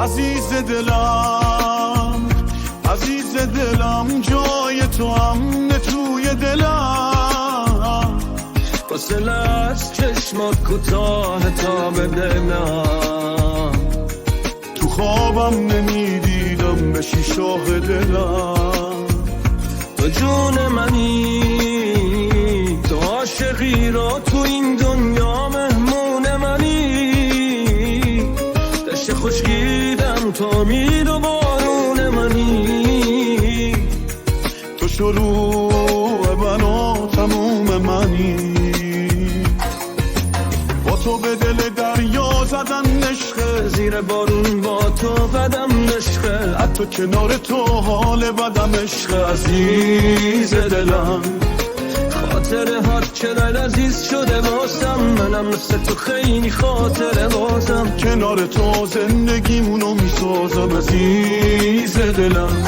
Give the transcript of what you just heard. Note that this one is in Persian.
عزیز دلم عزیز دلم جای تو امن توی دلم فاصله از چشمات کوتاه تا به دلم تو خوابم نمیدیدم بشی شاه دلم تو جون منی تو عاشقی را تو این دنیا مهمون منی دشت خشکیدم تا میر و بارون منی تو شروع من و تموم منی با تو به دل دریا زدن عشق زیر بارون با تو قدم نشخه حتی کنار تو حال بدم عشق عزیز دلم خاطر هات چقدر عزیز شده واسم منم مثل تو خیلی خاطر بازم کنار تو زندگیمونو میسازم عزیز دلم